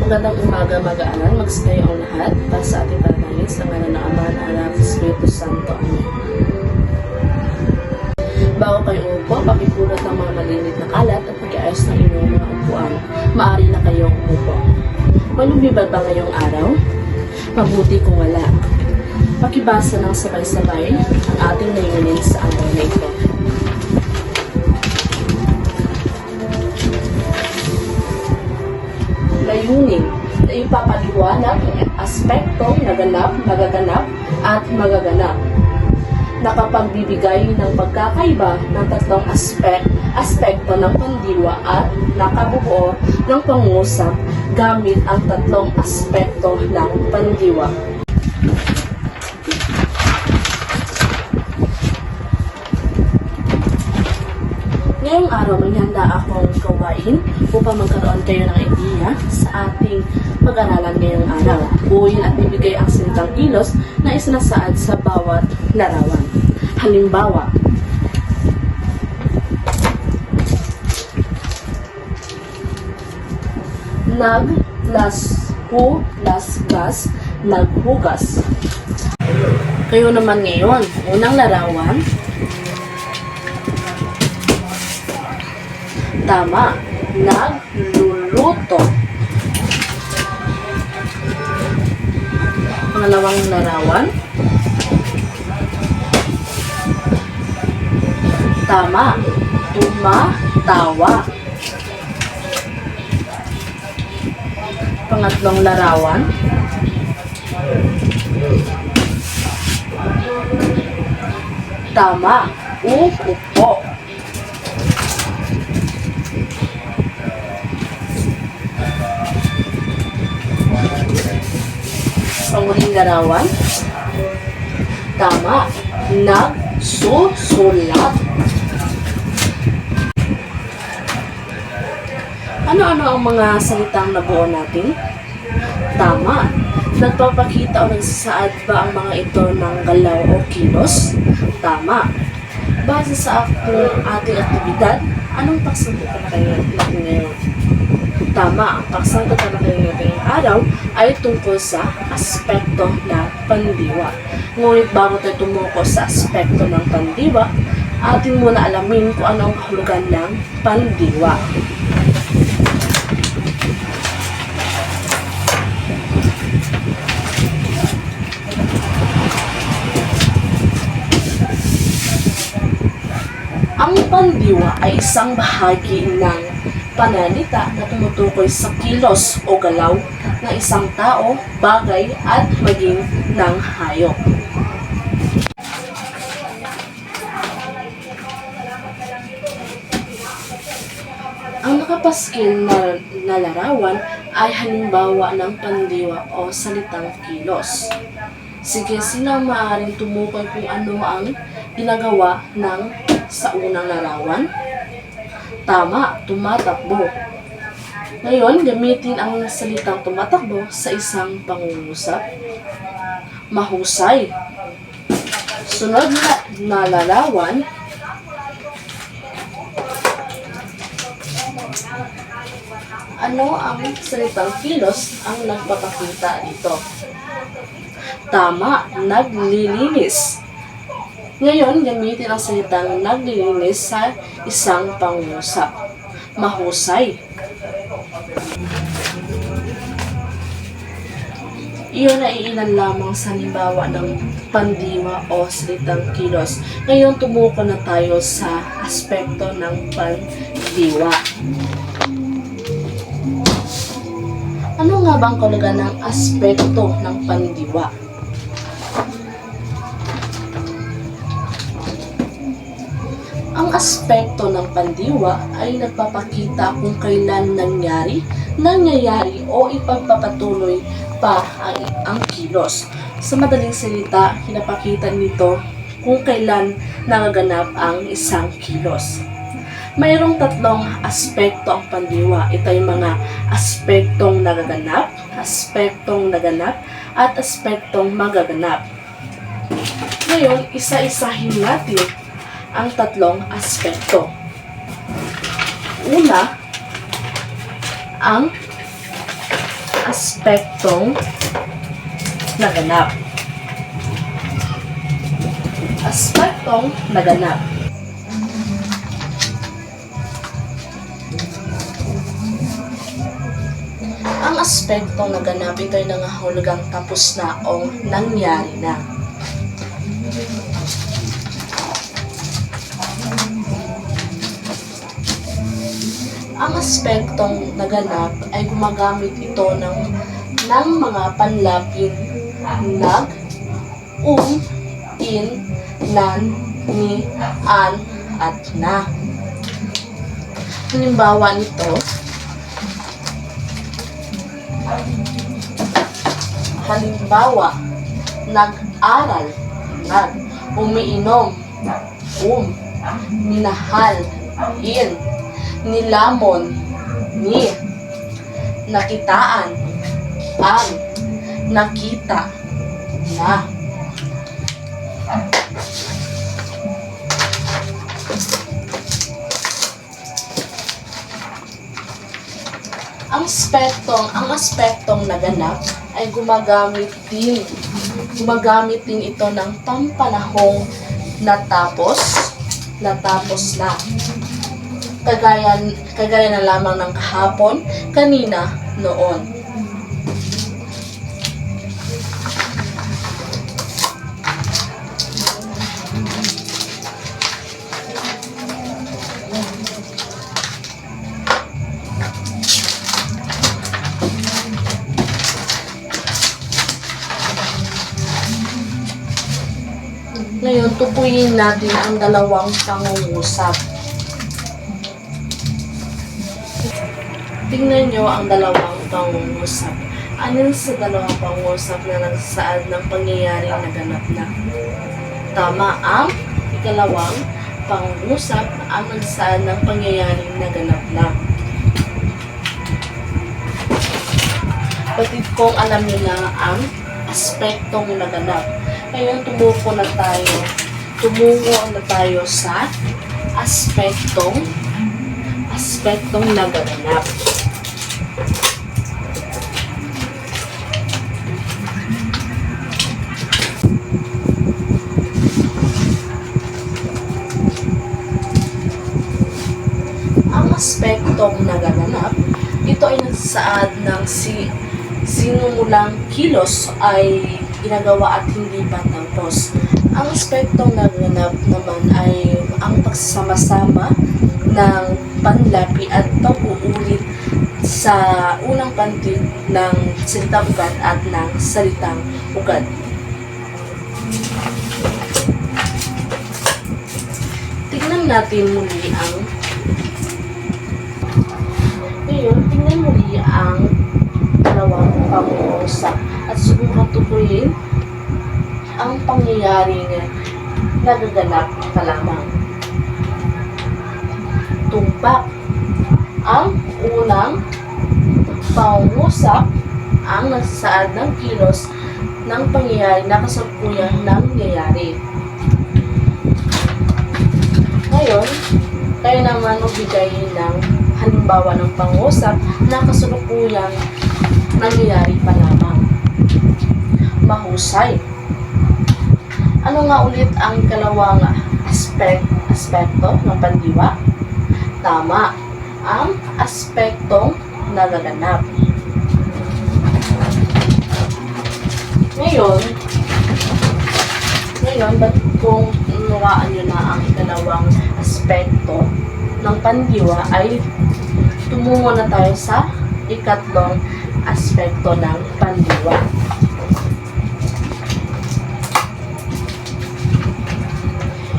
Magandang umaga, mag-aaral, magsitayo ang lahat para sa ating panalangin sa ngalan ng Ama, ng Anak, ng Espiritu Santo. Amen. Bago kayo umupo, pakipulot ng mga malilit na kalat at pag-iayos ng inyong mga upuan. Maaari na kayong umupo. Malumibad ba ngayong araw? Mabuti kung wala. Pakibasa ng sabay-sabay ang ating layunin sa araw na ito. Layunin na ipapaliwanag ang aspektong naganap, magaganap at magaganap. Nakapagbibigay ng pagkakaiba ng tatlong aspekto ng pandiwa at nakabubuo ng pangungusap gamit ang tatlong aspekto ng pandiwa. Ngayong araw may handa akong gawain upang magkaroon kayo ng ideya sa ating pag-aralan ngayong araw. Buuin at bibigay ang salitang kilos na isinasaad sa bawat larawan. Halimbawa, naglasgas, naghugas. Kayo naman ngayon, unang larawan. Tama, nagluluto. Pangalawang larawan. Tama, tumatawa. Pangatlong larawan. Tama, uupo. Panguling larawan. Tama, nagsusulat. Ano-ano ang mga salitang nabuo natin? Tama, nagpapakita o nagsasaad ba ang mga ito ng galaw o kilos? Tama. Base sa ating aktibidad, anong pagsangkutan na kayo natin ngayon? Tama, ang pagsangkutan na kayo natin ngayong araw ay tungkol sa aspekto ng pandiwa. Ngunit bago tayo tumuko sa aspekto ng pandiwa, atin muna alamin kung ano ang kahulugan ng pandiwa. Ang pandiwa ay isang bahagi ng pananalita na tumutukoy sa kilos o galaw ng isang tao, bagay at maging ng hayop. Ang nakapaskil na larawan ay halimbawa ng pandiwa o salitang kilos. Sige, sino ang maaaring tumukoy kung ano ang ginagawa ng sa unang larawan? Tama, tumatakbo. Ngayon, gamitin ang salitang tumatakbo sa isang pangungusap. Mahusay. Sunod na larawan. Ano ang salitang kilos ang nagpapakita dito? Tama, naglilinis. Ngayon, gamitin ang salitang naglilinis sa isang pangungusap. Mahusay. Iyon ay ilan lamang sa halimbawa ng pandiwa o salitang kilos. Ngayon, tumuko na tayo sa aspekto ng pandiwa. Ano nga bang kahulugan ng aspekto ng pandiwa? Ang aspekto ng pandiwa ay nagpapakita kung kailan nangyayari o ipagpapatuloy pa ang kilos. Sa madaling salita, pinapakita nito kung kailan nagaganap ang isang kilos. Mayroong tatlong aspekto ang pandiwa. Ito ay mga aspektong nagaganap, at aspektong magaganap. Ngayon, isa-isahin natin ang tatlong aspekto. Una, ang aspektong naganap. Aspektong naganap. Ang aspektong naganap, ito ay nangahulugang tapos na o nangyari na. Ang aspektong naganap ay gumagamit ito ng mga panlaping nag, in, nan, ni, an, at na. Halimbawa nito, nag-aral, nag, umiinom, minahal, in, nilamon, ni, nakitaan, ang, nakita, na. Ang aspektong naganap ay gumagamit din ito ng pampanahong natapos na. Kagaya na lamang ng kahapon, kanina, noon. Ngayon, tukuyin natin ang dalawang pangungusap. Tingnan nyo ang dalawang pangungusap. Alin sa dalawang pangungusap na nagsasaad ng pangyayaring naganap na? Tama ang ikalawang pangungusap ang nagsasaad ng pangyayaring naganap na. Batid kong alam nyo na ang aspektong naganap. Ngayon, tumungo na tayo sa aspektong naganap. Ang aspektong naganap, ito ay nagsasaad ng sinumulang kilos ay ginagawa at hindi pa tapos. Ang aspektong naganap naman ay ang pagsasama-sama ng panlapi at pag-uulit sa unang pantig ng salitang ugat at ng salitang ugat. Tingnan muli ang dalawang pangungusap at subukan tukuyin ang pangyayaring nagaganap pa lamang. Tumpak. Ang unang pangungusap ang nagsasaad ng kilos ng pangyayari na kasalukuyan nangyayari. Ngayon, kayo naman magbigay ng halimbawa ng pangungusap na kasalukuyang nangyayari pa lamang. Mahusay. Ano nga ulit ang ikalawang aspekto ng pandiwa? Tama, ang aspektong nagaganap. Ngayon, ba't kung nuwaan nyo na ang ikalawang aspekto ng pandiwa ay tumungo na tayo sa ikatlong aspekto ng pandiwa.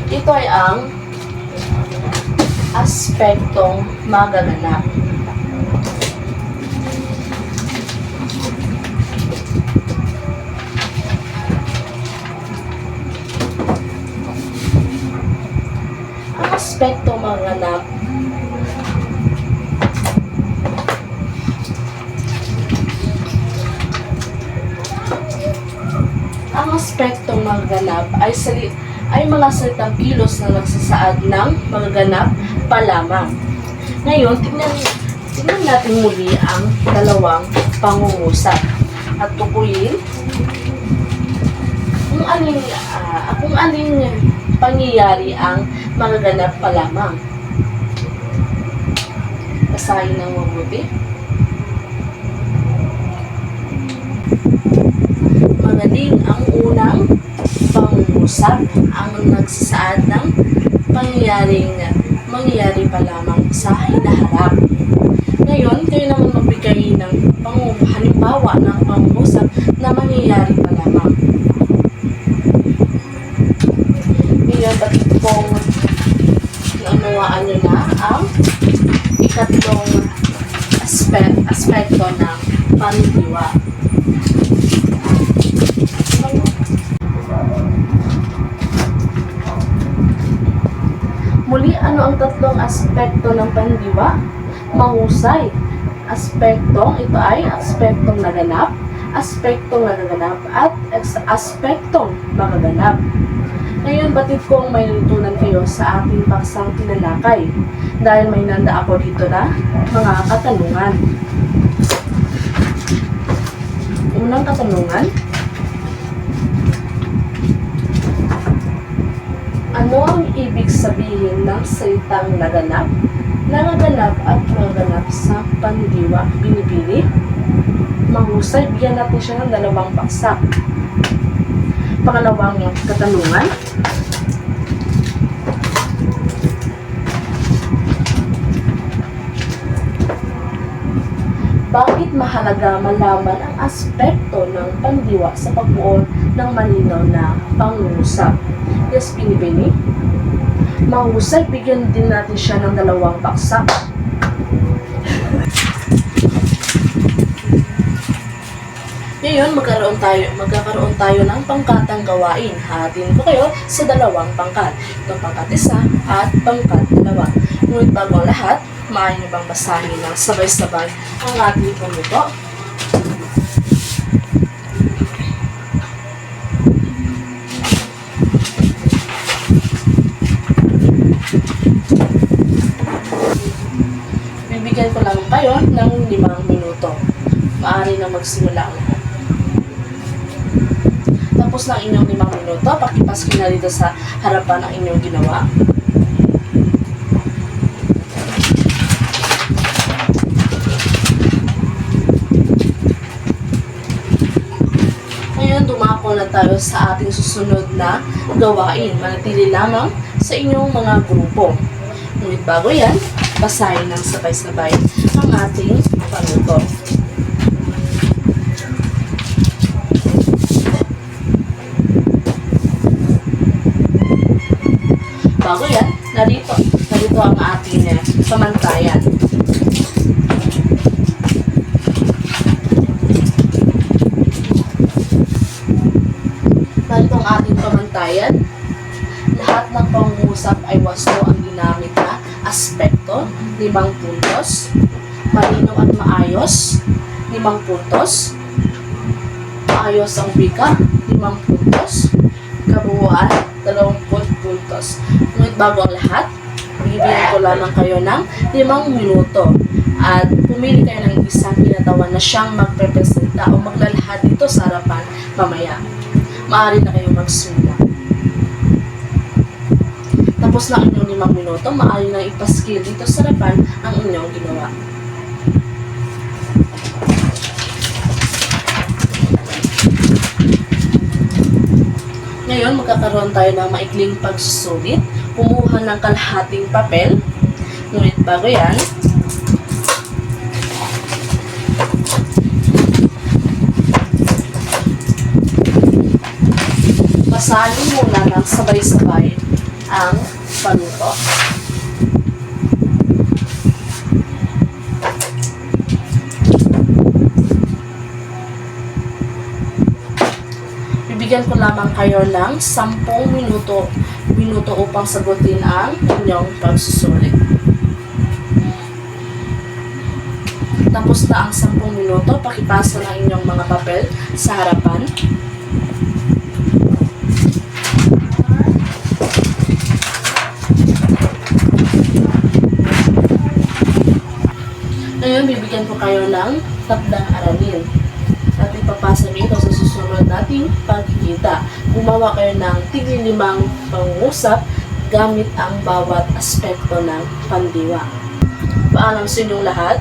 Ito ay ang aspektong magaganap. Ang aspektong magaganap ay mga salitang kilos na nagsasaad ng magaganap pa lamang. Ngayon, tingnan natin muli ang dalawang pangungusap at tukuyin kung aling pangyayari ang magaganap pa lamang. Basahin ng mabuti. Magaling ang unang pangungusap ang nagsasaad ng mangyayari pa lamang sa hinaharap. Ngayon, kayo naman magbigay ng halimbawa ng pangungusap na mangyayari pa lamang. Ngayon, bakit kung naunawaan nyo na ang ikatlong aspekto ng pandiwa. Muli, ano ang tatlong aspekto ng pandiwa? Mahusay. Ito ay aspektong naganap, aspektong nagaganap, at aspektong magaganap. Ngayon, batid kong may lutunan kayo sa ating paksang tinalakay dahil may nanda ako dito na mga katanungan. Unang katanungan, ano ang ibig sabihin ng salitang naganap, nangaganap at magaganap sa pandiwa? Binibili. Mahusay, bigyan natin siya ng 2 paksa. Pangalawang katanungan, bakit mahalaga malaman ang aspekto ng pandiwa sa pagbuo ng malinaw na pangungusap? Yes, binibini. Mahusay, bigyan din natin siya ng 2 paksa. Ngayon, magkakaroon tayo ng pangkatang gawain. Hahatin ko kayo sa 2 pangkat. Itong pangkat 1 at pangkat 2. Ngunit bago ang lahat, maaari niyo bang basahin ng sabay-sabay ang ating pangluto? Bibigyan ko lang kayo ng 5 minuto. Maaari na magsimula ang lahat. Tapos ng inyong 5 minuto, pakipaski na dito sa harapan ang inyong ginawa. Ngayon, dumako na tayo sa ating susunod na gawain. Manatili lamang sa inyong mga grupo. Ngunit bago yan, basahin ng sabay-sabay ang ating pangluto. Bago yan, narito ang ating pamantayan. Narito ang ating pamantayan. Lahat ng pangungusap ay wasto ang ginamit na aspekto, 5 puntos. Malinaw at maayos, 5 puntos. Maayos ang wika, 5 puntos. Kabuuan, 20 puntos. Ngunit bago ang lahat, bibigyan ko lamang kayo ng 5 minuto. At pumili kayo ng isang kinatawan na siyang magprepresenta o maglalahad dito sa harapan mamaya. Maaari na kayong magsimula. Tapos na ang inyong 5 minuto, maaari na ipaskil dito sa harapan ang inyong ginawa. Ngayon, magkakaroon tayo ng maikling pagsusulit. Kumuha ng kalahating papel. Ngunit bago yan, basahin muna ng sabay-sabay ang panuto. Bibigyan ko lamang kayo ng 10 minuto upang sagutin ang inyong pagsusulit. Tapos na ang 10 minuto, pakipasa ng inyong mga papel sa harapan. Ngayon, bibigyan ko kayo ng takdang aralin. At ipapasa niyo ito sa susunod nating pagkikita. Gumawa kayo ng tig-5 pangungusap gamit ang bawat aspekto ng pandiwa. Paalam sa inyong lahat.